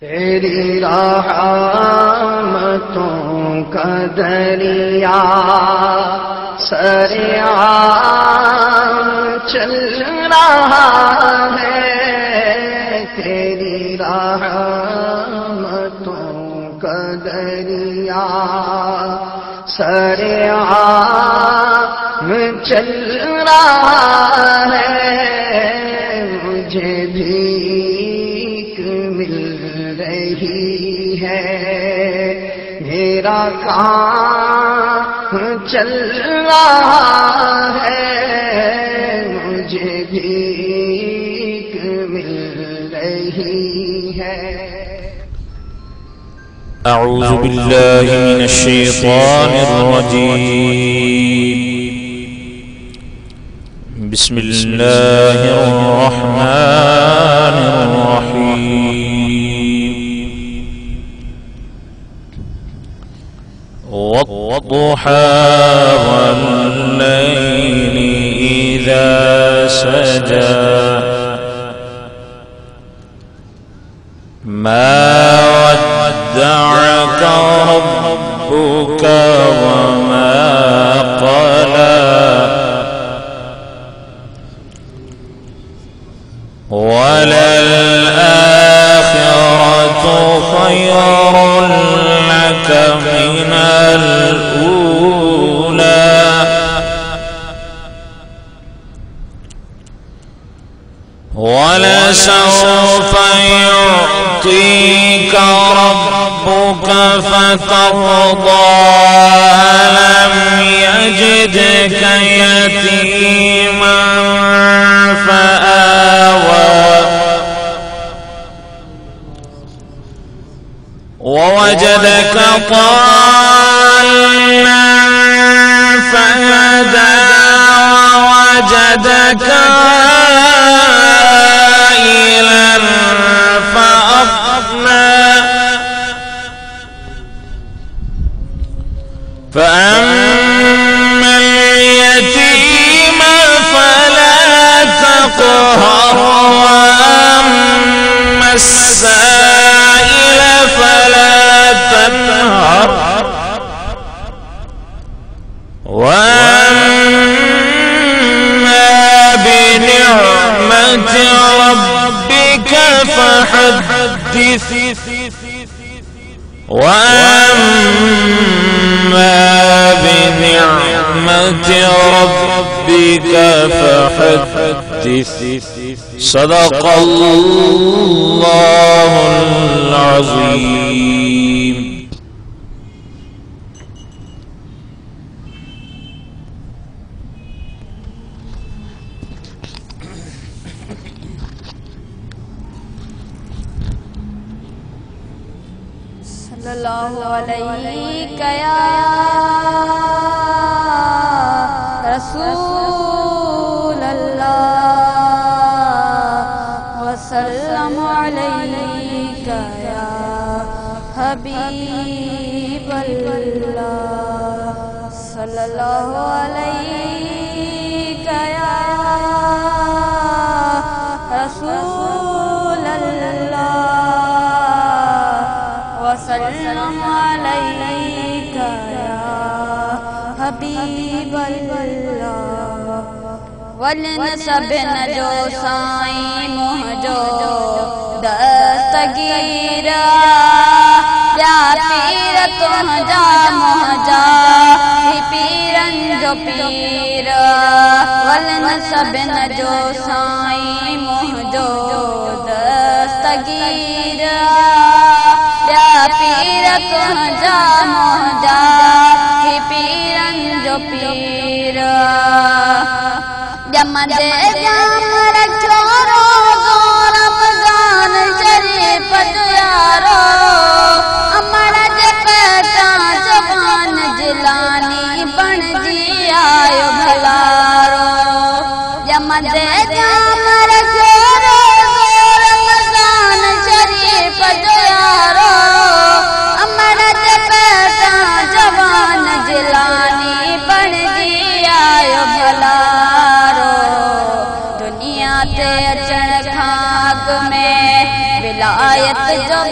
تیری رحمتوں کا دریا سریعان چل رہا ہے، تیری رحمتوں کا دریا سریعان چل رہا ہے، مجھے بھیک مل رہی ہے، میرا کام چل رہا ہے، مجھے بھیک مل رہی ہے۔ اعوذ باللہ من الشیطان الرجیم، بسم اللہ الرحمن الرحیم۔ والضحى والليل إذا سجى ما ودعك ربك وما قلى وللآخرة خير لك من الأولى ولسوف يعطيك ربك فترضى ألم يجدك يتيما فآوى ووجدك ضالا فهدى ووجدك عائلا فأغنى فأما اليتيم فلا تقهر وأما السائل فلا تنهر وأما بنعمة ربك فحدث وأما بنعمة ربك فحدث صدق الله العظيم۔ صلی اللہ علیہ یا رسول اللہ وسلم علیک یا حبیب اللہ، صلی اللہ علیہ یا رسول اللہ وسلم علیک یا حبیب اللہ۔ ولنسب نجو سائیں مہجو دستگیر یا پیر تم جا مہجا ہی پیرن جو پیر، ولنسب نجو سائیں مہجو دستگیر یا پیر تم جا مہجا ہی پیرن جو پیر، جمد جام رکھو روزو رمضان شریف دیارو، امڑ جے پیٹا زبان جلانی بن جی آئیو بھلارو، جمد جام رکھو روزو رمضان شریف دیارو، امڑ جے پیٹا زبان جلانی بن جی آئیو بھلارو، دنیا تے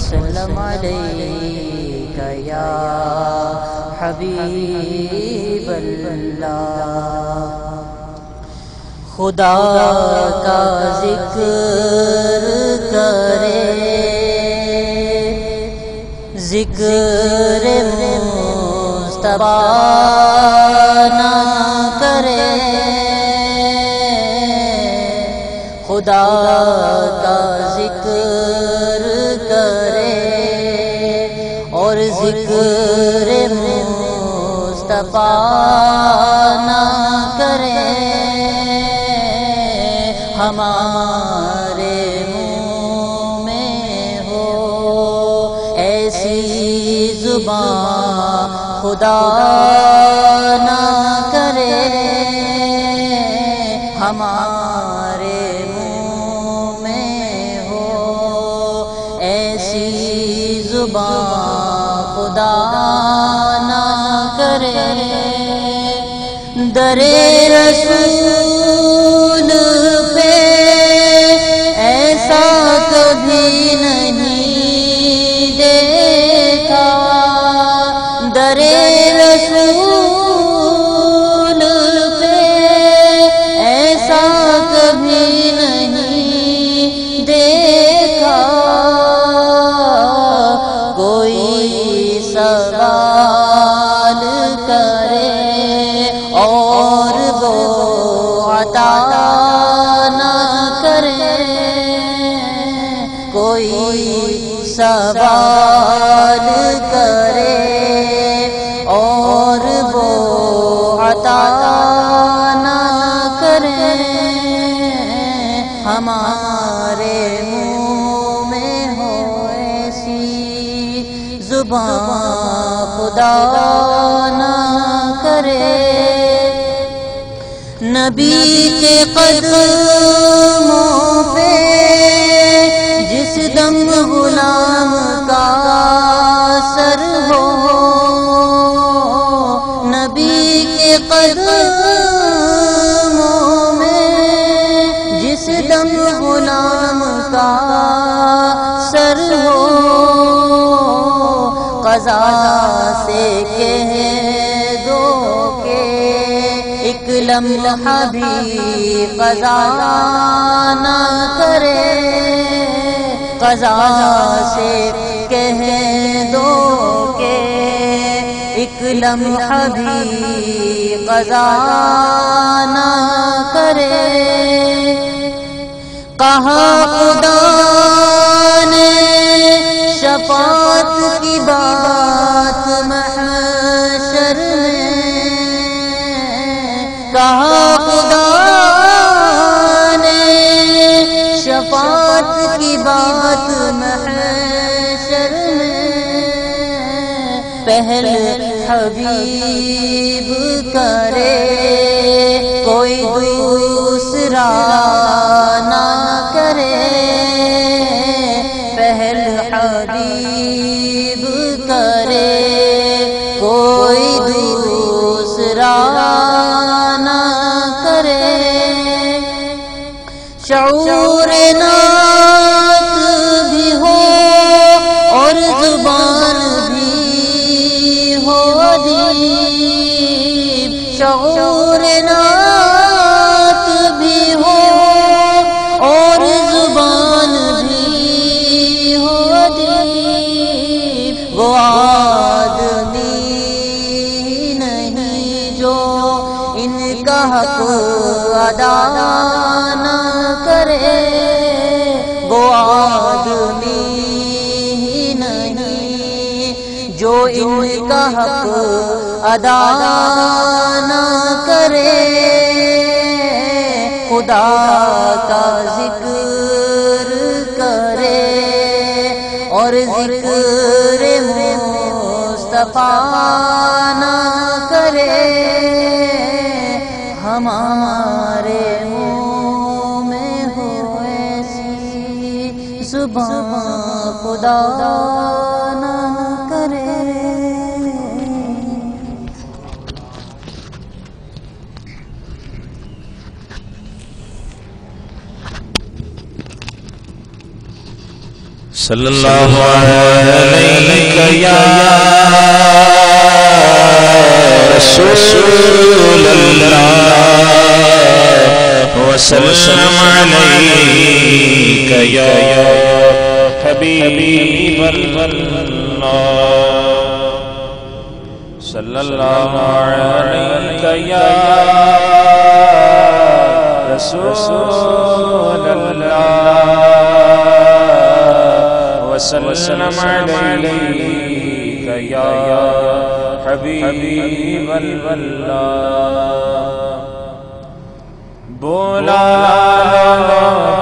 وسلم علیک یا حبیب اللہ۔ خدا کا ذکر کرے، ذکر مصطفیٰ نہ کرے، خدا کا ذکر کرے اور ذکر مصطفیٰ نہ کرے، ہمارے منہ میں ہو ایسی زبان خدا نہ کرے، ہمارے منہ میں ہو ایسی زبان خدا نہ کرے، در رسول پہ ایسا کبھی نہیں دیکھا، در رسول پہ ایسا کبھی نہیں دیکھا، کوئی سوال کرے اور وہ عطا نہ کرے، کوئی سوال کرے اور وہ عطا نہ کرے، ہمارے منہ میں ہو ایسی زبان خدا نہ کرے، نبی کے قدموں پہ جس دم غلام کا سر ہو، نبی کے قدموں میں جس دم غلام کا سر ہو، قضا سے کہہ دو کہ ایک لمحہ بھی قضا نہ کرے، قضا سے کہہ دو کہ ایک لمحہ بھی قضا نہ کرے، کہا خدا نے شفاعت کی بات محشر میں، کہا خدا نے شفاعت کی بات محشر میں، پہل حبیب کرے کوئی دوسرا نہ کرے، پہل حبیب کرے کوئی دوسرا نہ کرے، شعور نعت بھی ہو اور زبان بھی ہو ادیب، شعور نعت بھی ہو اور زبان بھی ہو ادیب، وہ آدمی نہیں جو ان کا حق ادا نہ کرے، وہ آدمی نہیں جو ان کا حق ادا نہ کرے، خدا کا ذکر کرے اور ذکر مصطفیٰ نہ کرے، ہمارے منہ میں ہو ایسی زبان خدا نہ کرے۔ صلی اللہ علیہ یا رسول اللہ وسلم علیک یا حبیب اللہ صلی اللہ علیہ یا رسول اللہ وسلم علیک یا حبیب اللہ بولا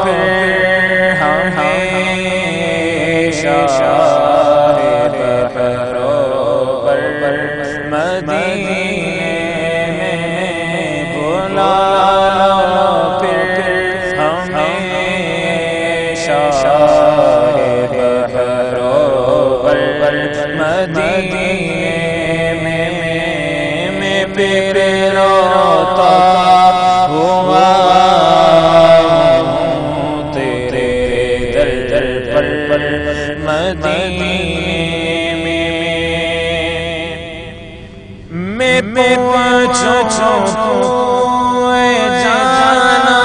پھر ہمیشہ مدینے میں بولا پھر ہمیشہ مدینے میں پھر روتا ہوا تیرے در پر مدینے میں پہنچوں جانا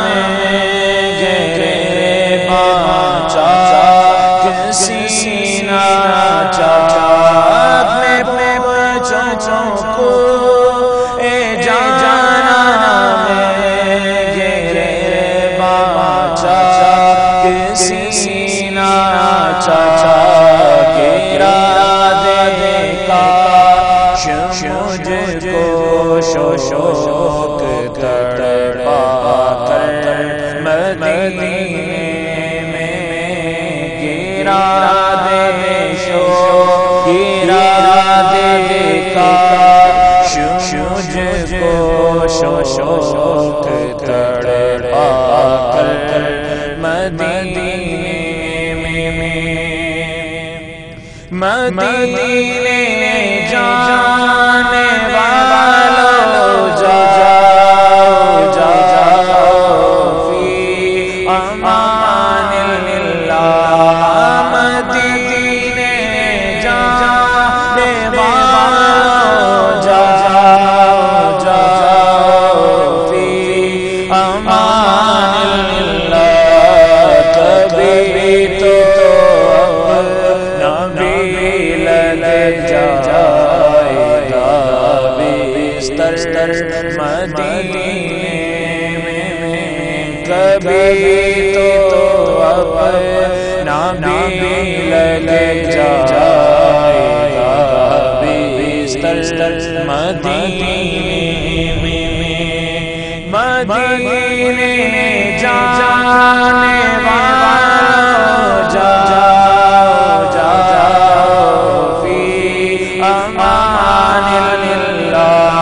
میں گرے باچا کسی نہ چاچا میں پہنچوں جانا میں گرے باچا کسی نہ چاچا گرا دے کا مجھ کو شوق تڑپا کر مدینے میں گرا دے کا مجھ کو شوق تڑپا کر مدینے مدینے جانے والوں جاؤ فی امان اللہ مدینے جانے والوں جاؤ فی امان اللہ کبھی تو مدینے میں کبھی تو اپنا بھی لگ جائے گا بستر مدینے مدینے جانے والوں جاؤ فی امان اللہ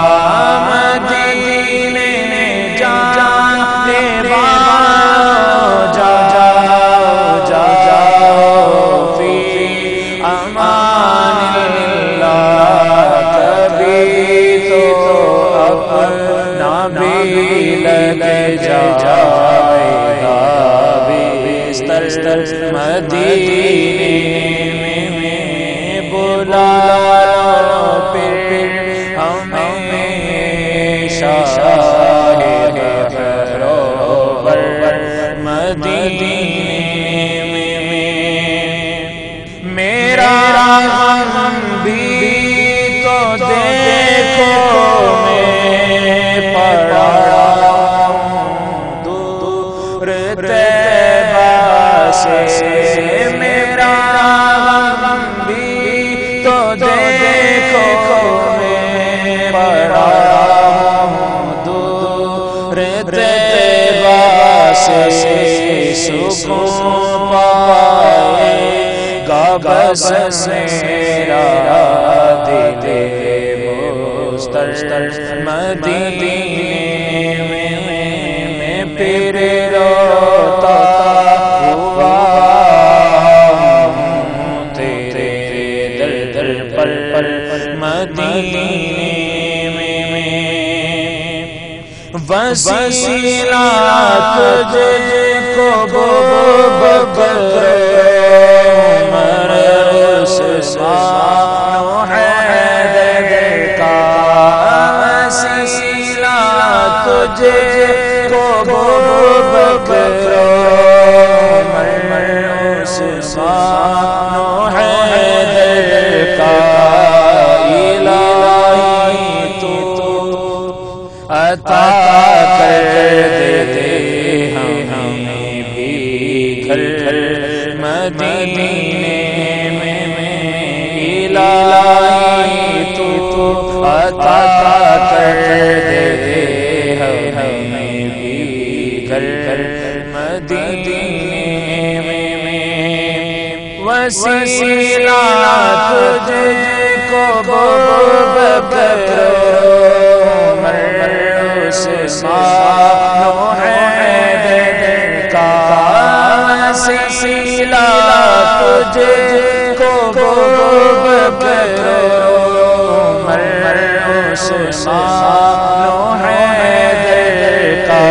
لگ جائے گا بستر مدینے میں بولا پھر ہمیشہ مدینے میں میرا غم بھی تو دیکھو میں پڑا میرا غم بھی تو دیکھو میں پڑا دور طیبہ سے سکون پائے گا بس میرا دل مستر مدینے میں پھر روتا مدینے میں وسیلہ تجھ کو بکر نوح حیدر کا الہی تو عطا کر دے ہمیں بھی گھر مدینے میں الہی تو عطا کر دے ہمیں بھی گھر مدینے میں وسیلہ تجھ کو بکر عمر عثمان نوح حیدر کا وسیلہ تجھ کو بکر عمر عثمان نوح حیدر کا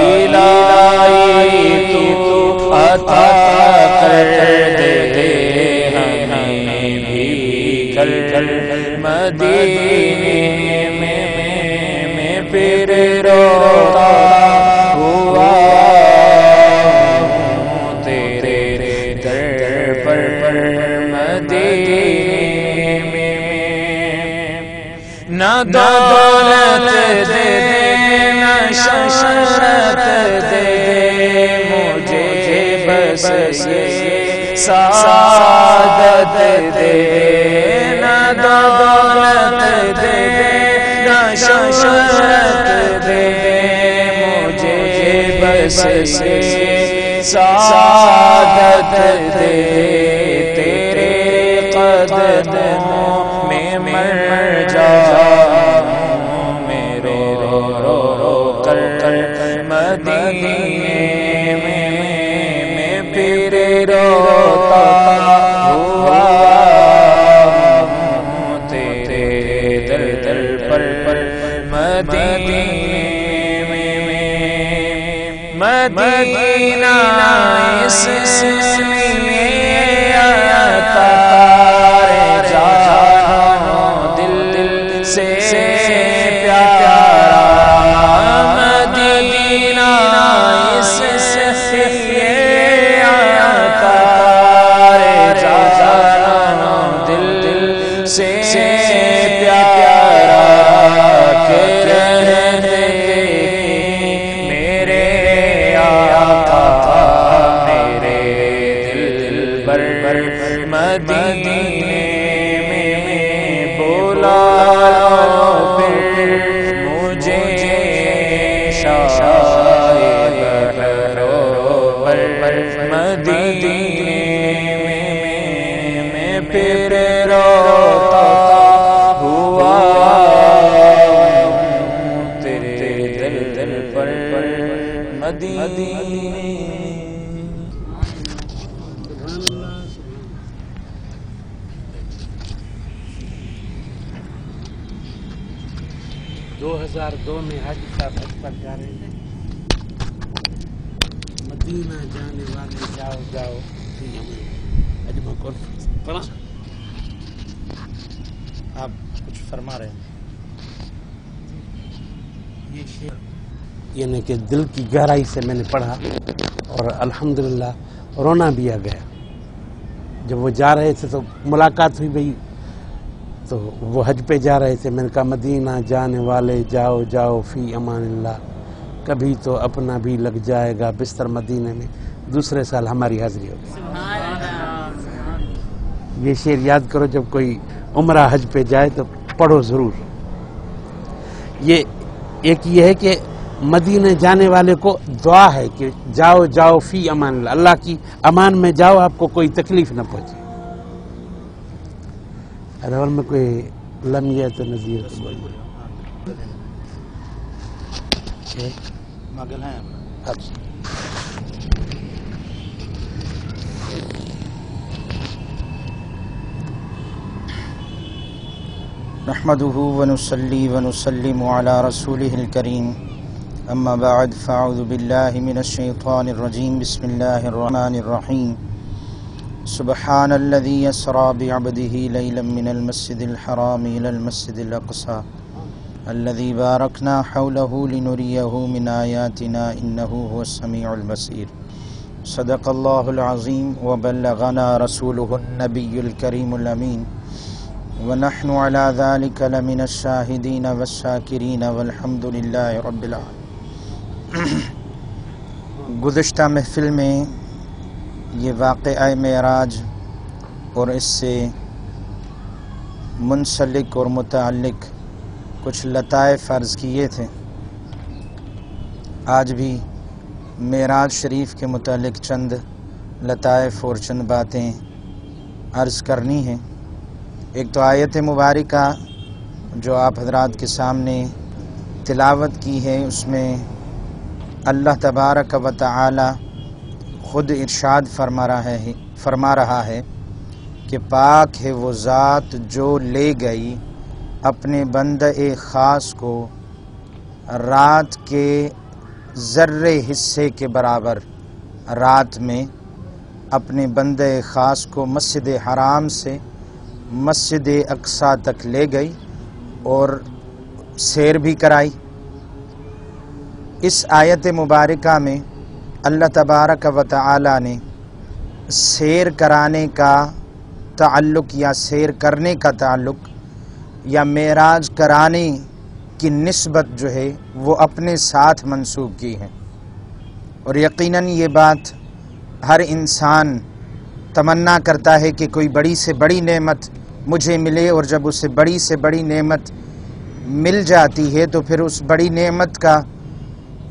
الہی تو عطا کر دے ہمیں بھی گھر مدینے میں پھر روتا ہوا تیرے در پر مدینے میں نہ دولت دے نہ شہرت دے مجھے بس یہ سعادت دے نہ دولت دے نہ شہرت دے مجھے بس یہ سعادت دے تیرے قدموں میں مر جاؤں میں رو رو کر مدینے میں پھر روتا ہوا تیرے در پر مدینے میں مدینہ اس لیے آتا ہے جانو دل سے پیارا مدینہ اس لیے آتا ہے جانو دل سے پیارا کہ رہنے میرے آقا میرے دل بر مدینے میں بولا پھر مجھے شاید بر مدینے میں پھر روتا ہوا تیرے دل پر مدینے دو ہزار دو میں حاجی صاحب حج پر جا رہے تھے مدینہ جانے والے جاؤ جاؤ حج میں کانفرنس پڑھا آپ کچھ فرما رہے ہیں یہ شعر یعنی کہ دل کی گہرائی سے میں نے پڑھا اور الحمدللہ رونا بھی آ گیا جب وہ جا رہے تھے تو ملاقات ہوئی بھئی تو وہ حج پہ جا رہے تھے میں نے کہا مدینہ جانے والے جاؤ جاؤ فی امان اللہ کبھی تو اپنا بھی لگ جائے گا بستر مدینے میں دوسرے سال ہماری حاضری ہوگی یہ شعر یاد کرو جب کوئی عمرہ حج پہ جائے تو پڑھو ضرور یہ ایک یہ ہے کہ مدینے جانے والے کو دعا ہے کہ جاؤ جاؤ فی امان اللہ اللہ کی امان میں جاؤ آپ کو کوئی تکلیف نہ پہنچے اول میں کوئی لمحہ تو نظیر ماگل ہیں نحمده ونصلي ونسلم على رسوله الكريم اما بعد فاعوذ بالله من الشيطان الرجيم بسم الله الرحمن الرحيم سبحان الذي يسرى بعبده ليلا من المسجد الحرام الى المسجد الاقصى الذي باركنا حوله لنريه من آياتنا إنه هو السميع البصير صدق اللہ العظیم وبلغنا رسولہ النبی الکریم الامین ونحن علی ذلک لمن الشاہدین والشاکرین والحمد للہ رب العالمین۔ گزشتہ محفل میں یہ واقعہ معراج اور اس سے منسلک اور متعلق کچھ لطائف عرض کیے تھے۔ آج بھی معراج شریف کے متعلق چند لطائف اور چند باتیں عرض کرنی ہیں۔ ایک تو آیت مبارکہ جو آپ حضرات کے سامنے تلاوت کی ہے، اس میں اللہ تبارک و تعالی خود ارشاد فرما رہا ہے کہ پاک ہے وہ ذات جو لے گئی اپنے بندہ خاص کو رات کے ذرے حصے کے برابر، رات میں اپنے بندہ خاص کو مسجد حرام سے مسجد اقصی تک لے گئی اور سیر بھی کرائی۔ اس آیت مبارکہ میں اللہ تبارک و تعالی نے سیر کرانے کا تعلق یا سیر کرنے کا تعلق یا معراج کرانے کی نسبت جو ہے وہ اپنے ساتھ منسوب کی ہے، اور یقیناً یہ بات ہر انسان تمنا کرتا ہے کہ کوئی بڑی سے بڑی نعمت مجھے ملے، اور جب اسے بڑی سے بڑی نعمت مل جاتی ہے تو پھر اس بڑی نعمت کا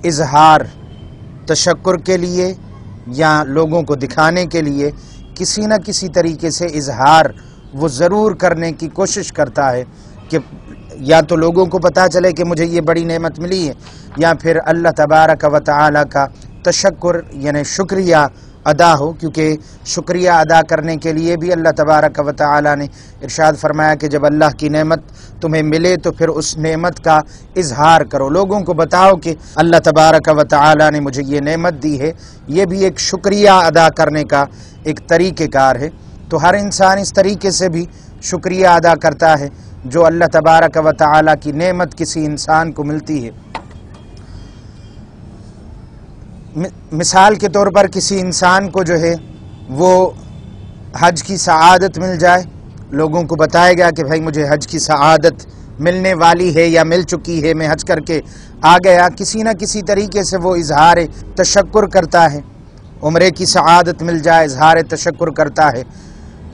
اظہار تشکر کے لیے یا لوگوں کو دکھانے کے لیے کسی نہ کسی طریقے سے اظہار وہ ضرور کرنے کی کوشش کرتا ہے کہ یا تو لوگوں کو پتہ چلے کہ مجھے یہ بڑی نعمت ملی ہے، یا پھر اللہ تبارک و تعالی کا تشکر یعنی شکریہ ادا ہو، کیونکہ شکریہ ادا کرنے کے لیے بھی اللہ تبارک و تعالی نے ارشاد فرمایا کہ جب اللہ کی نعمت تمہیں ملے تو پھر اس نعمت کا اظہار کرو، لوگوں کو بتاؤ کہ اللہ تبارک و تعالی نے مجھے یہ نعمت دی ہے۔ یہ بھی ایک شکریہ ادا کرنے کا ایک طریقہ کار ہے، تو ہر انسان اس طریقے سے بھی شکریہ ادا کرتا ہے جو اللہ تبارک و تعالی کی نعمت کسی انسان کو ملتی ہے۔ مثال کے طور پر کسی انسان کو جو ہے وہ حج کی سعادت مل جائے، لوگوں کو بتایا گیا کہ بھائی مجھے حج کی سعادت ملنے والی ہے یا مل چکی ہے، میں حج کر کے آ گیا، کسی نہ کسی طریقے سے وہ اظہار تشکر کرتا ہے۔ عمرے کی سعادت مل جائے، اظہار تشکر کرتا ہے،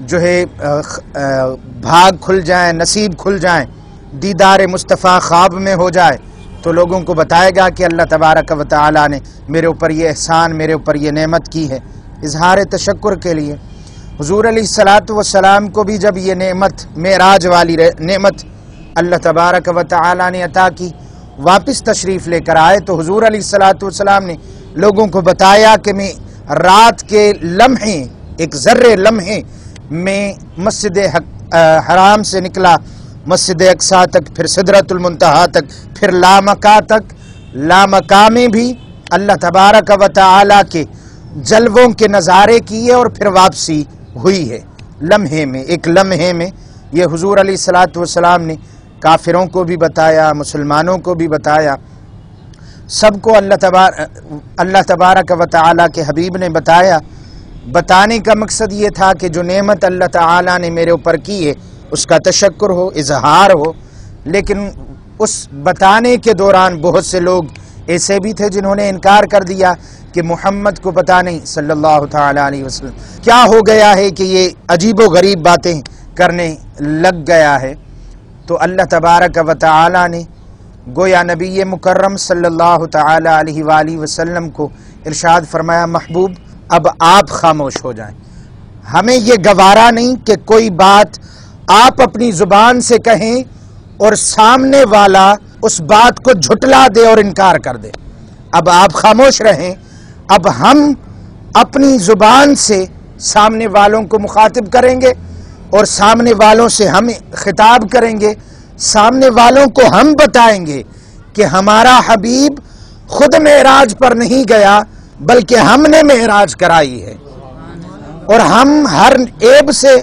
جو ہے بھاگ کھل جائیں، نصیب کھل جائیں، دیدار مصطفیٰ خواب میں ہو جائے تو لوگوں کو بتائے گا کہ اللہ تبارک و تعالی نے میرے اوپر یہ احسان، میرے اوپر یہ نعمت کی ہے، اظہار تشکر کے لیے۔ حضور علیہ الصلاۃ والسلام کو بھی جب یہ نعمت معراج والی نعمت اللہ تبارک و تعالی نے عطا کی، واپس تشریف لے کر آئے تو حضور علیہ الصلاۃ والسلام نے لوگوں کو بتایا کہ میں رات کے لمحے، ایک ذرے لمحے میں مسجد حرام سے نکلا مسجد اقصی تک، پھر سدرۃ المنتہا تک، پھر لامکا تک، لامکا میں بھی اللہ تبارک و تعالی کے جلووں کے نظارے کیے اور پھر واپسی ہوئی ہے لمحے میں، ایک لمحے میں۔ یہ حضور علیہ الصلاۃ والسلام نے کافروں کو بھی بتایا، مسلمانوں کو بھی بتایا، سب کو اللہ تبارک و تعالی کے حبیب نے بتایا۔ بتانے کا مقصد یہ تھا کہ جو نعمت اللہ تعالی نے میرے اوپر کی ہے اس کا تشکر ہو، اظہار ہو۔ لیکن اس بتانے کے دوران بہت سے لوگ ایسے بھی تھے جنہوں نے انکار کر دیا کہ محمد کو پتہ نہیں صلی اللہ تعالی علیہ وسلم کیا ہو گیا ہے کہ یہ عجیب و غریب باتیں کرنے لگ گیا ہے۔ تو اللہ تبارک و تعالی نے گویا نبی مکرم صلی اللہ تعالی علیہ وآلہ وسلم کو ارشاد فرمایا، محبوب اب آپ خاموش ہو جائیں، ہمیں یہ گوارا نہیں کہ کوئی بات آپ اپنی زبان سے کہیں اور سامنے والا اس بات کو جھٹلا دے اور انکار کر دے۔ اب آپ خاموش رہیں، اب ہم اپنی زبان سے سامنے والوں کو مخاطب کریں گے اور سامنے والوں سے ہم خطاب کریں گے، سامنے والوں کو ہم بتائیں گے کہ ہمارا حبیب خود معراج پر نہیں گیا بلکہ ہم نے معراج کرائی ہے، اور ہم ہر عیب سے،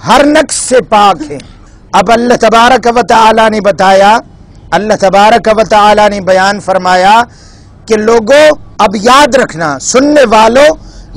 ہر نقص سے پاک ہیں۔ اب اللہ تبارک و تعالی نے بتایا، اللہ تبارک و تعالی نے بیان فرمایا کہ لوگوں اب یاد رکھنا، سننے والوں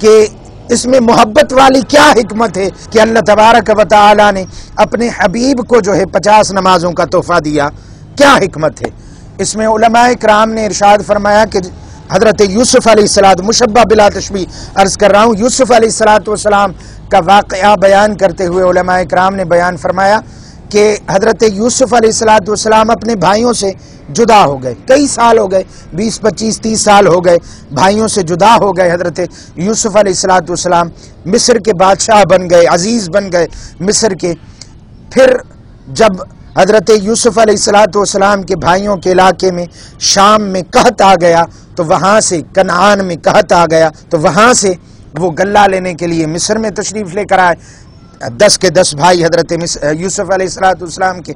کہ اس میں محبت والی کیا حکمت ہے کہ اللہ تبارک و تعالی نے اپنے حبیب کو جو ہے 50 نمازوں کا تحفہ دیا، کیا حکمت ہے اس میں؟ علماء کرام نے ارشاد فرمایا کہ حضرت یوسف علیہ السلام، مشبہ بلا تشبیہ عرض کر رہا ہوں، یوسف علیہ السلام کا واقعہ بیان کرتے ہوئے علماء کرام نے بیان فرمایا کہ حضرت یوسف علیہ السلام اپنے بھائیوں سے جدا ہو گئے، کئی سال ہو گئے، 20 25 30 سال ہو گئے، بھائیوں سے جدا ہو گئے۔ حضرت یوسف علیہ السلام مصر کے بادشاہ بن گئے، عزیز بن گئے مصر کے۔ پھر جب حضرت یوسف علیہ السلام کے بھائیوں کے علاقے میں شام میں قحط آ گیا تو وہاں سے کنعان میں قحط آ گیا تو وہاں سے وہ غلہ لینے کے لیے مصر میں تشریف لے کر آئے۔ 10 کے 10 بھائی حضرت یوسف علیہ السلام کے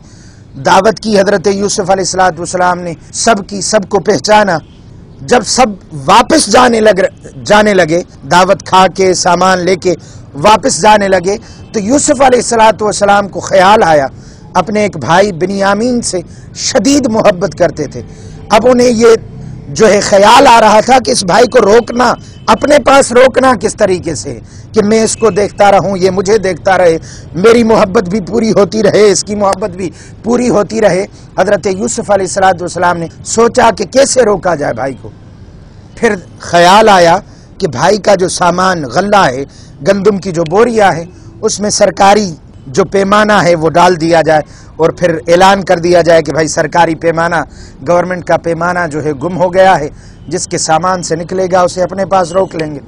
دعوت کی، حضرت یوسف علیہ السلام نے سب کو پہچانا۔ جب سب واپس جانے لگے، دعوت کھا کے سامان لے کے واپس جانے لگے تو یوسف علیہ السلام کو خیال آیا، اپنے ایک بھائی بنیامین سے شدید محبت کرتے تھے۔ اب انہیں یہ جو ہے خیال آ رہا تھا کہ اس بھائی کو روکنا، اپنے پاس روکنا کس طریقے سے کہ میں اس کو دیکھتا رہوں، یہ مجھے دیکھتا رہے، میری محبت بھی پوری ہوتی رہے، اس کی محبت بھی پوری ہوتی رہے۔ حضرت یوسف علیہ السلام نے سوچا کہ کیسے روکا جائے بھائی کو۔ پھر خیال آیا کہ بھائی کا جو سامان غلہ ہے، گندم کی جو بوریاں ہیں، اس میں سرکاری جو پیمانہ ہے وہ ڈال دیا جائے اور پھر اعلان کر دیا جائے کہ بھائی سرکاری پیمانہ، گورنمنٹ کا پیمانہ جو ہے گم ہو گیا ہے، جس کے سامان سے نکلے گا اسے اپنے پاس روک لیں گے۔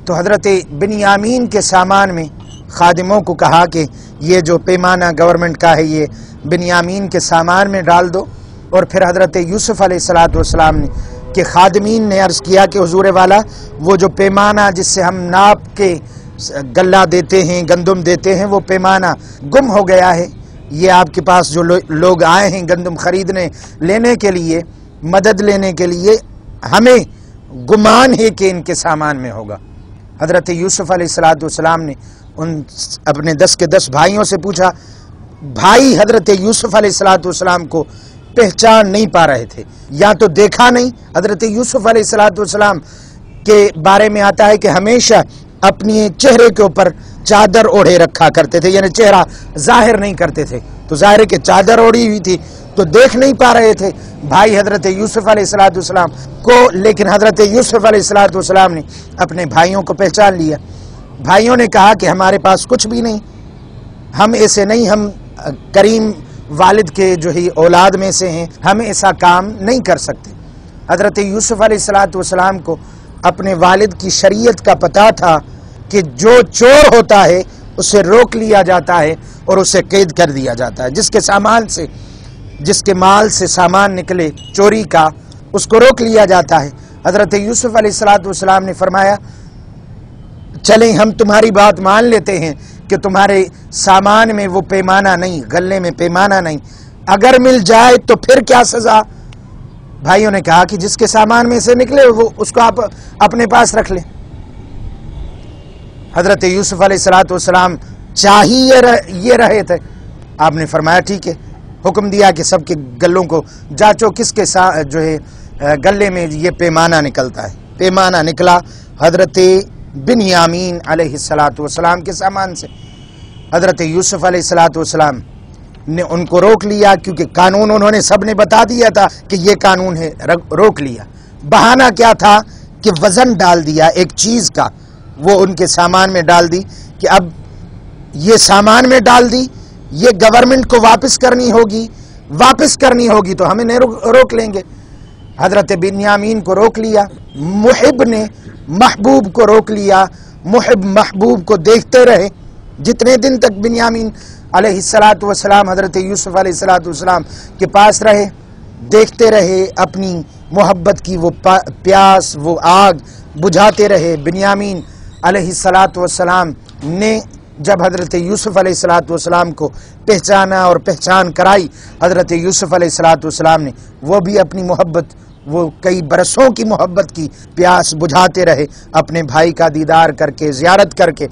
تو حضرت بنیامین کے سامان میں خادموں کو کہا کہ یہ جو پیمانہ گورنمنٹ کا ہے یہ بنیامین کے سامان میں ڈال دو۔ اور پھر حضرت یوسف علیہ السلام نے کہ خادمین نے عرض کیا کہ حضور والا وہ جو پیمانہ جس سے ہم ناپ کے غلہ دیتے ہیں، گندم دیتے ہیں، وہ پیمانہ گم ہو گیا ہے۔ یہ آپ کے پاس جو لوگ آئے ہیں گندم خریدنے لینے کے لیے، مدد لینے کے لیے، ہمیں گمان ہے کہ ان کے سامان میں ہوگا۔ حضرت یوسف علیہ السلام نے ان اپنے 10 کے 10 بھائیوں سے پوچھا۔ بھائی حضرت یوسف علیہ السلام کو پہچان نہیں پا رہے تھے، یا تو دیکھا نہیں۔ حضرت یوسف علیہ السلام کے بارے میں آتا ہے کہ ہمیشہ اپنے چہرے کے اوپر چادر اوڑھے رکھا کرتے تھے، یعنی چہرہ ظاہر نہیں کرتے تھے، تو ظاہر ہے کہ چادر اوڑھی ہوئی تھی تو دیکھ نہیں پا رہے تھے بھائی حضرت یوسف علیہ السلام کو۔ لیکن حضرت یوسف علیہ السلام نے اپنے بھائیوں کو پہچان لیا۔ بھائیوں نے کہا کہ ہمارے پاس کچھ بھی نہیں، ہم ایسے نہیں، ہم کریم والد کے جو ہی اولاد میں سے ہیں، ہم ایسا کام نہیں کر سکتے۔ حضرت یوسف علیہ السلام کو اپنے والد کی شریعت کا پتہ تھا کہ جو چور ہوتا ہے اسے روک لیا جاتا ہے اور اسے قید کر دیا جاتا ہے، جس کے مال سے سامان نکلے چوری کا، اس کو روک لیا جاتا ہے۔ حضرت یوسف علیہ السلام نے فرمایا چلیں ہم تمہاری بات مان لیتے ہیں کہ تمہارے سامان میں وہ پیمانہ نہیں، غلے میں پیمانہ نہیں، اگر مل جائے تو پھر کیا سزا؟ بھائیوں نے کہا کہ جس کے سامان میں سے نکلے وہ اس کو آپ اپنے پاس رکھ لیں۔ حضرت یوسف علیہ السلام چاہیے یہ رہے تھے، آپ نے فرمایا ٹھیک ہے، حکم دیا کہ سب کے گلوں کو جانچو کس کے جو ہے گلے میں یہ پیمانہ نکلتا ہے۔ پیمانہ نکلا حضرت بنیامین علیہ السلام کے سامان سے۔ حضرت یوسف علیہ السلام نے ان کو روک لیا، کیونکہ قانون انہوں نے سب نے بتا دیا تھا کہ یہ قانون ہے، روک لیا۔ بہانہ کیا تھا کہ وزن ڈال دیا ایک چیز کا، وہ ان کے سامان میں ڈال دی کہ اب یہ سامان میں ڈال دی، یہ گورنمنٹ کو واپس کرنی ہوگی تو ہمیں نہیں روک لیں گے۔ حضرت بنیامین کو روک لیا، محب نے محبوب کو روک لیا، محب محبوب کو دیکھتے رہے جتنے دن تک بنیامین علیہ السلام حضرت یوسف علیہ السلام کے پاس رہے، دیکھتے رہے، اپنی محبت کی وہ پیاس، وہ آگ بجھاتے رہے۔ بنیامین علیہ السلام نے جب حضرت یوسف علیہ السلام کو پہچانا اور پہچان کرائی حضرت یوسف علیہ السلام نے، وہ بھی اپنی محبت، وہ کئی برسوں کی محبت کی پیاس بجھاتے رہے، اپنے بھائی کا دیدار کر کے، زیارت کر کے۔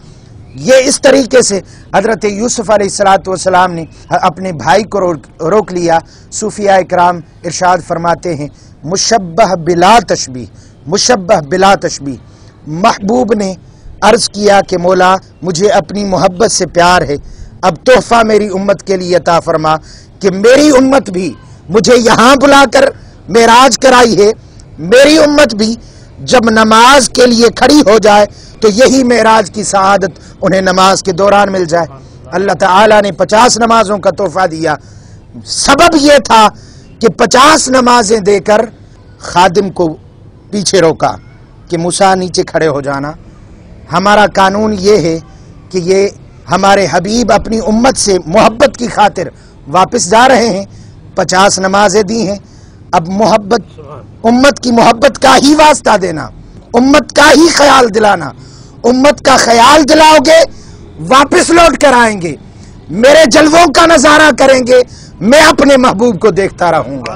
یہ اس طریقے سے حضرت یوسف علیہ السلام نے اپنے بھائی کو روک لیا۔ صوفیاء کرام ارشاد فرماتے ہیں مشبہ بلا تشبیہ، مشبہ بلا تشبیہ، محبوب نے عرض کیا کہ مولا مجھے اپنی محبت سے پیار ہے، اب تحفہ میری امت کے لیے عطا فرما کہ میری امت بھی مجھے یہاں بلا کر معراج کرائی ہے، میری امت بھی جب نماز کے لیے کھڑی ہو جائے تو یہی معراج کی سعادت انہیں نماز کے دوران مل جائے۔ اللہ تعالیٰ نے 50 نمازوں کا تحفہ دیا، سبب یہ تھا کہ 50 نمازیں دے کر خادم کو پیچھے روکا کہ موسیٰ نیچے کھڑے ہو جانا، ہمارا قانون یہ ہے کہ یہ ہمارے حبیب اپنی امت سے محبت کی خاطر واپس جا رہے ہیں، 50 نمازیں دی ہیں، اب محبت امت کی محبت کا ہی واسطہ دینا، امت کا ہی خیال دلانا، امت کا خیال دلاؤ گے واپس لوٹ کر آئیں گے، میرے جلووں کا نظارہ کریں گے، میں اپنے محبوب کو دیکھتا رہوں گا۔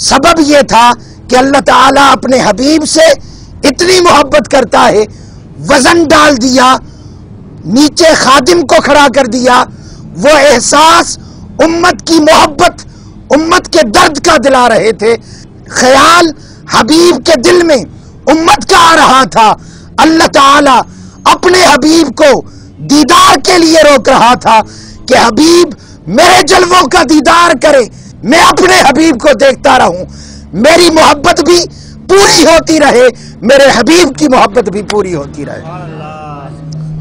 سبب یہ تھا کہ اللہ تعالیٰ اپنے حبیب سے اتنی محبت کرتا ہے، وزن ڈال دیا، نیچے خادم کو کھڑا کر دیا، وہ احساس امت کی محبت، امت کے درد کا دلا رہے تھے، خیال حبیب کے دل میں امت کا آ رہا تھا، اللہ تعالیٰ اپنے حبیب کو دیدار کے لیے روک رہا تھا کہ حبیب میرے جلووں کا دیدار کرے، میں اپنے حبیب کو دیکھتا رہوں، میری محبت بھی پوری ہوتی رہے، میرے حبیب کی محبت بھی پوری ہوتی رہے۔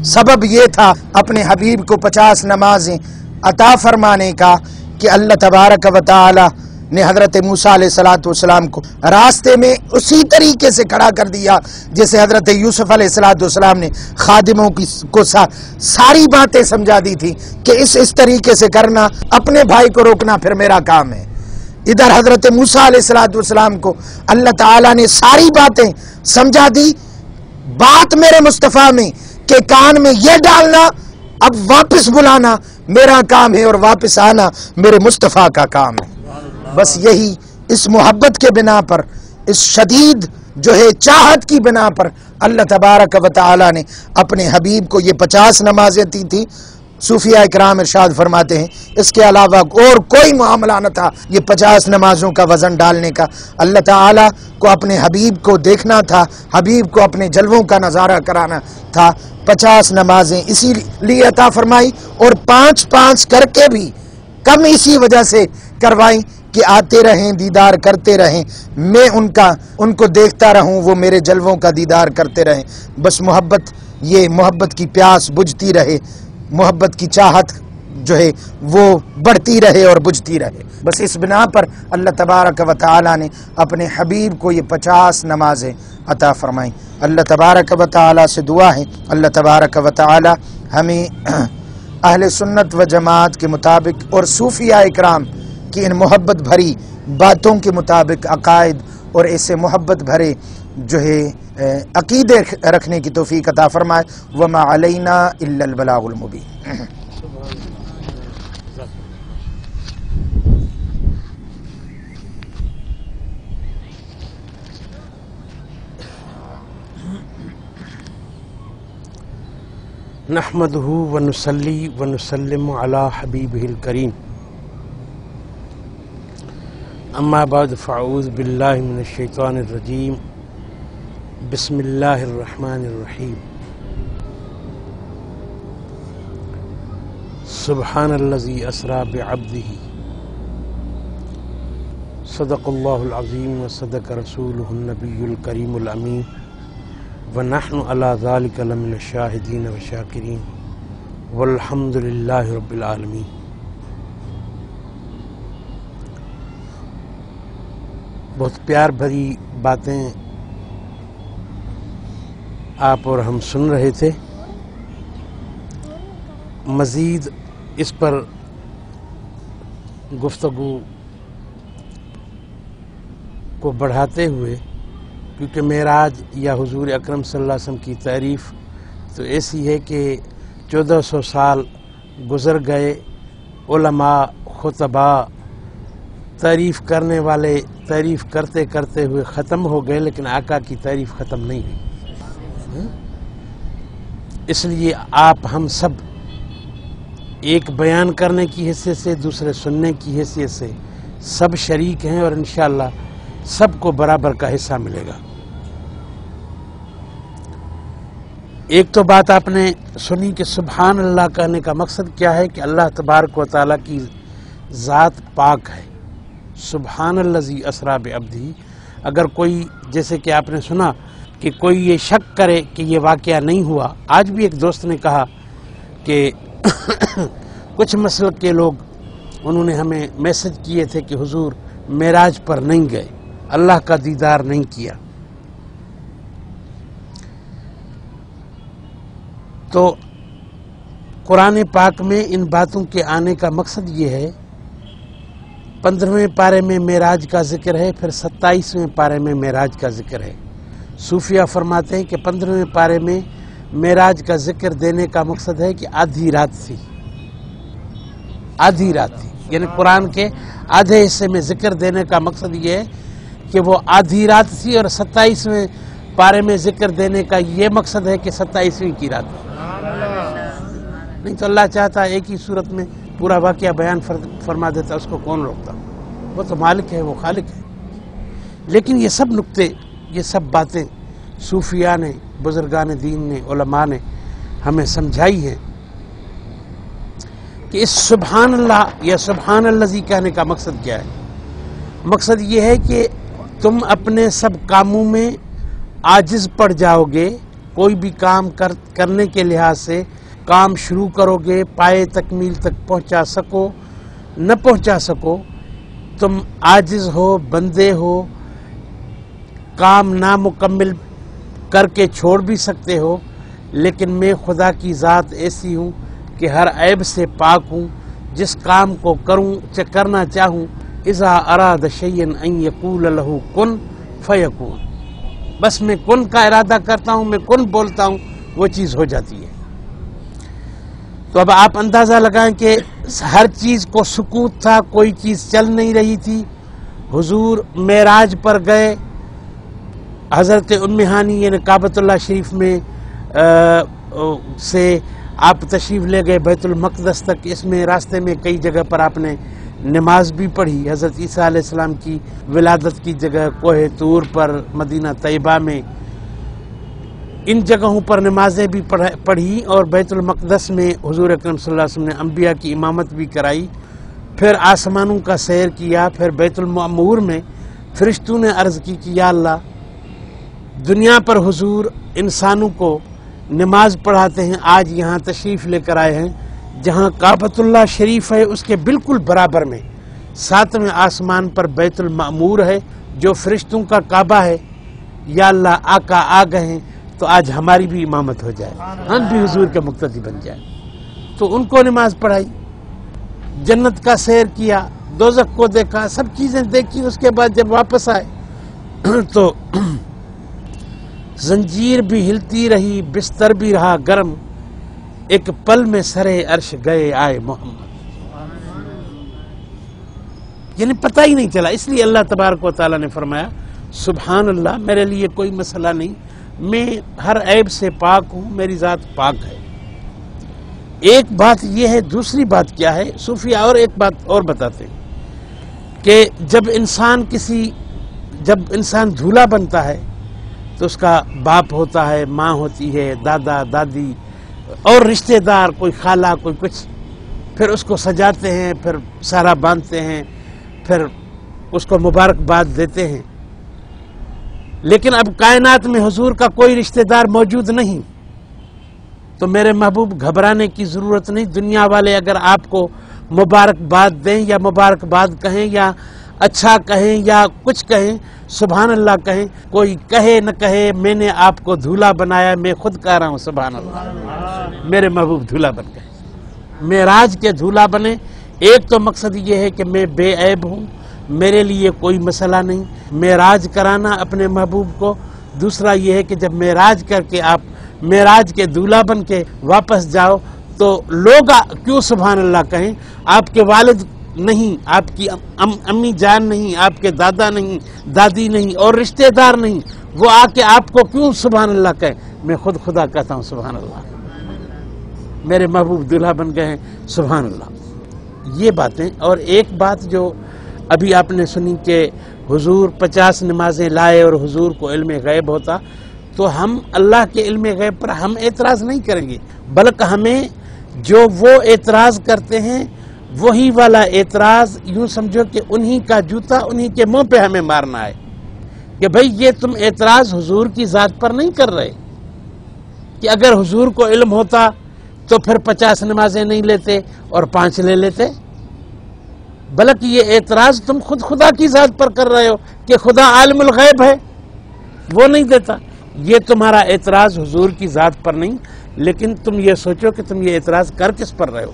سبب یہ تھا اپنے حبیب کو 50 نمازیں عطا فرمانے کا کہ اللہ تبارک و تعالی نے حضرت موسیٰ علیہ السلام کو راستے میں اسی طریقے سے کھڑا کر دیا جیسے حضرت یوسف علیہ السلام نے خادموں کو ساری باتیں سمجھا دی تھی کہ اس طریقے سے کرنا، اپنے بھائی کو روکنا پھر میرا کام ہے۔ ادھر حضرت موسیٰ علیہ السلام کو اللہ تعالیٰ نے ساری باتیں سمجھا دی، بات میرے مصطفیٰ میں کہ کان میں یہ ڈالنا، اب واپس بلانا میرا کام ہے اور واپس آنا میرے مصطفیٰ کا کام ہے۔ بس یہی اس محبت کے بنا پر، اس شدید جو ہے چاہت کی بنا پر اللہ تبارک و تعالی نے اپنے حبیب کو یہ 50 نمازیں دی تھی۔ صوفیاء اکرام ارشاد فرماتے ہیں اس کے علاوہ اور کوئی معاملہ نہ تھا، یہ 50 نمازوں کا وزن ڈالنے کا، اللہ تعالیٰ کو اپنے حبیب کو دیکھنا تھا، حبیب کو اپنے جلووں کا نظارہ کرانا تھا۔ 50 نمازیں اسی لیے عطا فرمائی اور 5 کر کے بھی کم اسی وجہ سے کروائی کہ آتے رہیں، دیدار کرتے رہیں، میں ان کو دیکھتا رہوں، وہ میرے جلووں کا دیدار کرتے رہیں، بس محبت کی پیاس بجھتی رہے، محبت کی چاہت جو ہے وہ بڑھتی رہے اور بجھتی رہے۔ بس اس بنا پر اللہ تبارک و تعالی نے اپنے حبیب کو یہ 50 نمازیں عطا فرمائیں۔ اللہ تبارک و تعالی سے دعا ہے اللہ تبارک و تعالی ہمیں اہل سنت و جماعت کے مطابق اور صوفیاء اکرام کی ان محبت بھری باتوں کے مطابق عقائد اور ایسے محبت بھرے جو ہے عقیدے رکھنے کی توفیق عطا فرمائے۔ وما علینا الا البلاغ المبین۔ نحمدہ ونصلی ونسلم علی حبیبہ الکریم، اما بعد فاعوذ باللہ من الشیطان الرجیم، بسم اللہ الرحمن الرحیم۔ سبحان الذی اسری بعبدہ، صدق اللہ العظیم وصدق رسولہ النبی الکریم الامین، ونحن علی ذلک لمن الشاہدین والشاکرین، والحمد للہ رب العالمین۔ بہت پیار بھری باتیں آپ اور ہم سن رہے تھے۔ مزید اس پر گفتگو کو بڑھاتے ہوئے، کیونکہ معراج یا حضور اکرم صلی اللہ علیہ وسلم کی تعریف تو ایسی ہے کہ 1400 سال گزر گئے، علماء، خطباء، تعریف کرنے والے تعریف کرتے کرتے ہوئے ختم ہو گئے، لیکن آقا کی تعریف ختم نہیں ہوئی۔ اس لیے آپ ہم سب ایک بیان کرنے کی حیثیت سے، دوسرے سننے کی حیثیت سے سب شریک ہیں اور انشاءاللہ سب کو برابر کا حصہ ملے گا۔ ایک تو بات آپ نے سنی کہ سبحان اللہ کہنے کا مقصد کیا ہے کہ اللہ تبارک و تعالیٰ کی ذات پاک ہے. سبحان الذی اسریٰ بعبدہ. اگر کوئی جیسے کہ آپ نے سنا کہ کوئی یہ شک کرے کہ یہ واقعہ نہیں ہوا. آج بھی ایک دوست نے کہا کہ کچھ مسلک کے لوگ انہوں نے ہمیں میسج کیے تھے کہ حضور معراج پر نہیں گئے، اللہ کا دیدار نہیں کیا. تو قرآن پاک میں ان باتوں کے آنے کا مقصد یہ ہے. 15ویں پارے میں معراج کا ذکر ہے، پھر 27ویں پارے میں معراج کا ذکر ہے. صوفیہ فرماتے ہیں کہ 15ویں پارے میں معراج کا ذکر دینے کا مقصد ہے کہ آدھی رات تھی، آدھی رات تھی، یعنی قرآن کے آدھے حصے میں ذکر دینے کا مقصد یہ ہے کہ وہ آدھی رات تھی، اور 27ویں پارے میں ذکر دینے کا یہ مقصد ہے کہ 27ویں کی رات تھی. نہیں تو اللہ چاہتا ایک ہی صورت میں پورا واقعہ بیان فرما دیتا، اس کو کون روکتا؟ وہ تو مالک ہے، وہ خالق ہے. لیکن یہ سب نقطے، یہ سب باتیں صوفیاء نے، بزرگان دین نے، علماء نے ہمیں سمجھائی ہیں کہ اس سبحان اللہ یا سبحان الذی کہنے کا مقصد کیا ہے. مقصد یہ ہے کہ تم اپنے سب کاموں میں عاجز پڑ جاؤ گے. کوئی بھی کام کرنے کے لحاظ سے کام شروع کرو گے، پائے تکمیل تک پہنچا سکو نہ پہنچا سکو، تم عاجز ہو، بندے ہو، کام نامکمل کر کے چھوڑ بھی سکتے ہو. لیکن میں خدا کی ذات ایسی ہوں کہ ہر عیب سے پاک ہوں. جس کام کو کرنا چاہوں، اذا اراد شیئا ان یقول له کن فیکون. بس میں کن کا ارادہ کرتا ہوں، میں کن بولتا ہوں، وہ چیز ہو جاتی ہے. تو اب آپ اندازہ لگائیں کہ ہر چیز کو سکوت تھا، کوئی چیز چل نہیں رہی تھی. حضور معراج پر گئے، حضرت ام ہانی یعنی کعبۃ اللہ شریف میں سے آپ تشریف لے گئے بیت المقدس تک. اس میں راستے میں کئی جگہ پر آپ نے نماز بھی پڑھی. حضرت عیسیٰ علیہ السلام کی ولادت کی جگہ کوہ طور پر، مدینہ طیبہ میں، ان جگہوں پر نمازیں بھی پڑھی. اور بیت المقدس میں حضور اکرم صلی اللہ علیہ وسلم نے انبیاء کی امامت بھی کرائی. پھر آسمانوں کا سیر کیا. پھر بیت المعمور میں فرشتوں نے عرض کی کہ یا اللہ، دنیا پر حضور انسانوں کو نماز پڑھاتے ہیں، آج یہاں تشریف لے کر آئے ہیں جہاں کعبۃ اللہ شریف ہے اس کے بالکل برابر میں 7ویں آسمان پر بیت المعمور ہے جو فرشتوں کا کعبہ ہے. یا اللہ، آقا آ گئے ہیں تو آج ہماری بھی امامت ہو جائے، ہم بھی حضور کے مقتدی بن جائیں. تو ان کو نماز پڑھائی، جنت کا سیر کیا، دوزخ کو دیکھا، سب چیزیں دیکھی. اس کے بعد جب واپس آئے تو زنجیر بھی ہلتی رہی، بستر بھی رہا گرم، ایک پل میں سرے عرش گئے آئے محمد. یعنی پتہ ہی نہیں چلا. اس لیے اللہ تبارک و تعالیٰ نے فرمایا سبحان اللہ، میرے لیے کوئی مسئلہ نہیں، میں ہر عیب سے پاک ہوں، میری ذات پاک ہے. ایک بات یہ ہے. دوسری بات کیا ہے؟ صوفیہ اور ایک بات اور بتاتے ہیں کہ جب انسان دھولا بنتا ہے تو اس کا باپ ہوتا ہے، ماں ہوتی ہے، دادا دادی اور رشتہ دار، کوئی خالہ، کوئی کچھ. پھر اس کو سجاتے ہیں، پھر سارا باندھتے ہیں، پھر اس کو مبارکباد دیتے ہیں. لیکن اب کائنات میں حضور کا کوئی رشتہ دار موجود نہیں، تو میرے محبوب گھبرانے کی ضرورت نہیں. دنیا والے اگر آپ کو مبارکباد دیں یا مبارکباد کہیں یا اچھا کہیں یا کچھ کہیں، سبحان اللہ کہیں. کوئی کہے نہ کہے، میں نے آپ کو دھولا بنایا، میں خود کہہ رہا ہوں سبحان اللہ. میرے محبوب دھولا بن گئے، معراج کے دھولا بنے. ایک تو مقصد یہ ہے کہ میں بے عیب ہوں، میرے لیے کوئی مسئلہ نہیں، معراج کرانا اپنے محبوب کو. دوسرا یہ ہے کہ جب معراج کر کے آپ معراج کے دولہا بن کے واپس جاؤ تو لوگ کیوں سبحان اللہ کہیں؟ آپ کے والد نہیں، آپ کی امی جان نہیں، آپ کے دادا نہیں، دادی نہیں اور رشتہ دار نہیں، وہ آ کے آپ کو کیوں سبحان اللہ کہیں؟ میں خود خدا کہتا ہوں سبحان اللہ، میرے محبوب دولہا بن گئے ہیں سبحان اللہ. یہ باتیں. اور ایک بات جو ابھی آپ نے سنی کہ حضور 50 نمازیں لائے اور حضور کو علم غیب ہوتا، تو ہم اللہ کے علم غیب پر ہم اعتراض نہیں کریں گے، بلکہ ہمیں جو وہ اعتراض کرتے ہیں وہی والا اعتراض یوں سمجھو کہ انہی کا جوتا انہی کے منہ پہ ہمیں مارنا ہے کہ بھئی یہ تم اعتراض حضور کی ذات پر نہیں کر رہے کہ اگر حضور کو علم ہوتا تو پھر 50 نمازیں نہیں لیتے اور 5 لے لیتے، بلکہ یہ اعتراض تم خود خدا کی ذات پر کر رہے ہو کہ خدا عالم الغیب ہے، وہ نہیں دیتا۔ یہ تمہارا اعتراض حضور کی ذات پر نہیں، لیکن تم یہ سوچو کہ تم یہ اعتراض کر کس پر رہے ہو۔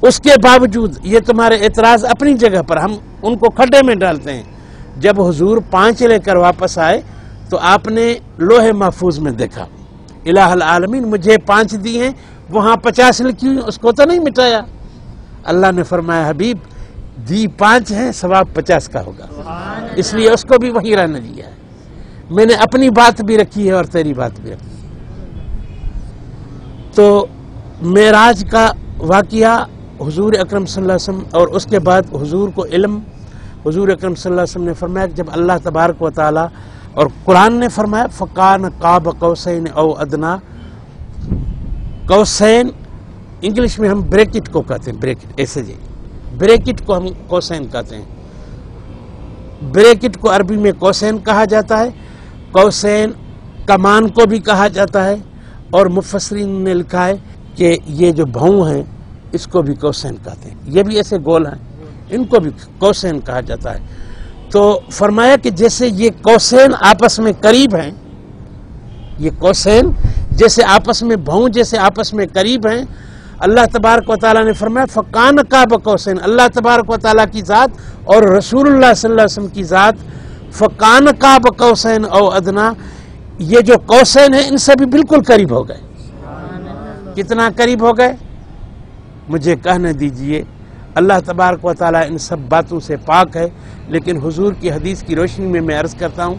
اس کے باوجود یہ تمہارے اعتراض اپنی جگہ پر، ہم ان کو کھڈے میں ڈالتے ہیں۔ جب حضور 5 لے کر واپس آئے تو آپ نے لوح محفوظ میں دیکھا الہ العالمین مجھے 5 دی ہیں، وہاں 50 لکھی ہوئی، اس کو تو نہیں مٹایا۔ اللہ نے فرمایا حبیب دی 5 ہیں، ثواب 50 کا ہوگا، اس لیے اس کو بھی وہی رہنے دیا ہے۔ میں نے اپنی بات بھی رکھی ہے اور تیری بات بھی رکھی ہے۔ تو معراج کا واقعہ حضور اکرم صلی اللہ علیہ وسلم، اور اس کے بعد حضور کو علم، حضور اکرم صلی اللہ علیہ وسلم نے فرمایا کہ جب اللہ تبارک و تعالی، اور قرآن نے فرمایا فَقَانَ قَابَ قَوْسَيْنِ اَوْ أَدْنَىٰ، قوسین انگلش میں ہم بریکٹ کو کہتے ہیں، بریکٹ ایسے جی، بریکٹ کو ہم قوسین کہتے ہیں۔ بریکٹ کو عربی میں قوسین کہا جاتا ہے، قوسین کمان کو بھی کہا جاتا ہے، اور مفسرین نے لکھا ہے کہ یہ جو بھون ہیں اس کو بھی قوسین کہتے ہیں، یہ بھی ایسے گول ہیں، ان کو بھی قوسین کہا جاتا ہے۔ تو فرمایا کہ جیسے یہ قوسین آپس میں قریب ہیں، یہ قوسین جیسے آپس میں بھون جیسے آپس میں قریب ہیں، اللہ تبارک و تعالیٰ نے فرمایا فَقَانَ قَابَ قَوْسَيْنِ، اللہ تبارک و تعالیٰ کی ذات اور رسول اللہ صلی اللہ علیہ وسلم کی ذات فَقَانَ قَابَ قَوْسَيْنِ اَوْ أَدْنَىٰ، یہ جو قوسین ہیں ان سے بھی بالکل قریب ہو گئے۔ کتنا قریب ہو گئے مجھے کہنے دیجئے، اللہ تبارک و تعالیٰ ان سب باتوں سے پاک ہے، لیکن حضور کی حدیث کی روشنی میں عرض کرتا ہوں،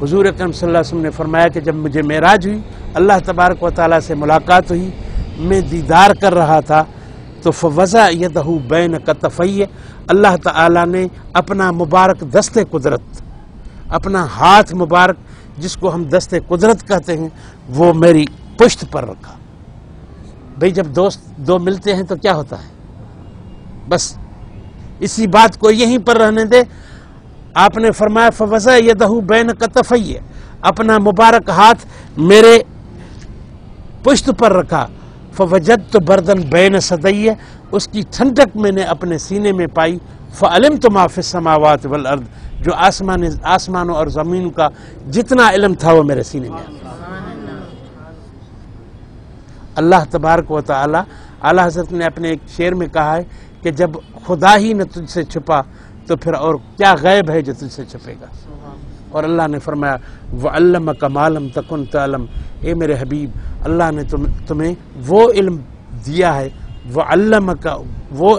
حضور اکرم صلی اللہ علیہ وسلم نے فرمایا کہ جب مجھے معراج ہوئی، اللہ تبارک و تعالیٰ سے ملاقات ہوئی، میں دیدار کر رہا تھا تو فوضع یدہ بین کتفیہ، اللہ تعالیٰ نے اپنا مبارک دست قدرت، اپنا ہاتھ مبارک جس کو ہم دست قدرت کہتے ہیں، وہ میری پشت پر رکھا۔ بھئی جب دوست دو ملتے ہیں تو کیا ہوتا ہے، بس اسی بات کو یہیں پر رہنے دے۔ آپ نے فرمایا فوضع یدہ بین کتفیہ، اپنا مبارک ہاتھ میرے پشت پر رکھا، فوجدت بردن بین صدیہ، اس کی ٹھنڈک میں نے اپنے سینے میں پائی، فعلمت ما فی السماوات والارض، جو آسمانوں اور زمین کا جتنا علم تھا وہ میرے سینے میں۔ اللہ تبارک و تعالی، اعلیٰ حضرت نے اپنے ایک شعر میں کہا ہے کہ جب خدا ہی نہ تجھ سے چھپا تو پھر اور کیا غیب ہے جو تجھ سے چھپے گا۔ اور اللہ نے فرمایا وَعَلَّمَكَ مَا لَمْ تَكُنْ تَعْلَمْ، اے میرے حبیب اللہ نے تمہیں وہ علم دیا ہے، وَعَلَّمَكَ وہ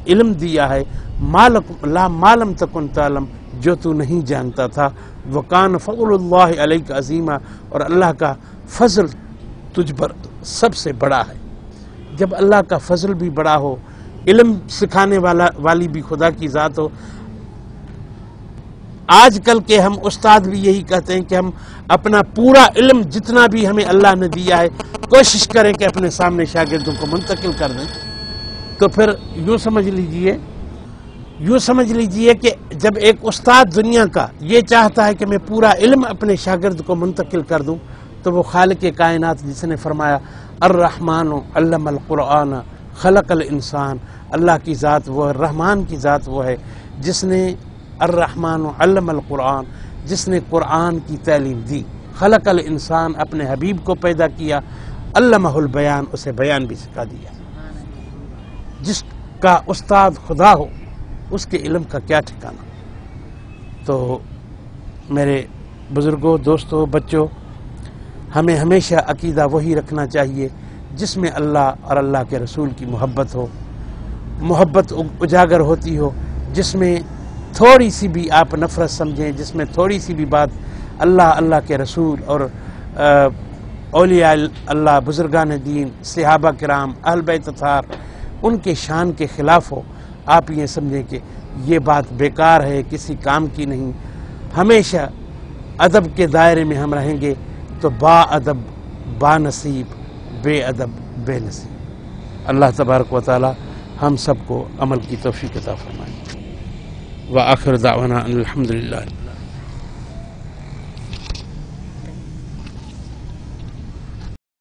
علم دیا ہے مَا لَمْ تَكُنْ تَعْلَمْ، جو تو نہیں جانتا تھا، وَكَانَ فَضْلُ اللَّهِ عَلَيْكَ عَظِيمًا، اور اللہ کا فضل تجھ پر سب سے بڑا ہے۔ جب اللہ کا فضل بھی بڑا ہو، علم سکھانے والی بھی خدا کی ذات ہو۔ آج کل کے ہم استاد بھی یہی کہتے ہیں کہ ہم اپنا پورا علم جتنا بھی ہمیں اللہ نے دیا ہے کوشش کریں کہ اپنے سامنے شاگردوں کو منتقل کر دیں، تو پھر یوں سمجھ لیجئے کہ جب ایک استاد دنیا کا یہ چاہتا ہے کہ میں پورا علم اپنے شاگرد کو منتقل کر دوں، تو وہ خالق کائنات جس نے فرمایا الرحمن علم القرآن خلق الانسان، اللہ کی ذات وہ رحمان کی ذات وہ ہے جس نے الرحمن علم القرآن، جس نے قرآن کی تعلیم دی، خلق الانسان اپنے حبیب کو پیدا کیا، علمہ البیان اسے بیان بھی سکھا دیا۔ جس کا استاد خدا ہو اس کے علم کا کیا ٹھکانہ۔ تو میرے بزرگوں، دوستوں، بچوں، ہمیں ہمیشہ عقیدہ وہی رکھنا چاہیے جس میں اللہ اور اللہ کے رسول کی محبت ہو، محبت اجاگر ہوتی ہو، جس میں تھوڑی سی بھی آپ نفرت سمجھیں، جس میں تھوڑی سی بھی بات اللہ کے رسول اور اولیاء اللہ، بزرگان دین، صحابہ کرام، اہل بیت اطہار، ان کے شان کے خلاف ہو، آپ یہ سمجھیں کہ یہ بات بیکار ہے، کسی کام کی نہیں۔ ہمیشہ ادب کے دائرے میں ہم رہیں گے، تو با ادب با نصیب، بے ادب بے نصیب۔ اللہ تبارک و تعالی ہم سب کو عمل کی توفیق عطا فرمائے۔ وآخر دعوانا ان الحمدللہ۔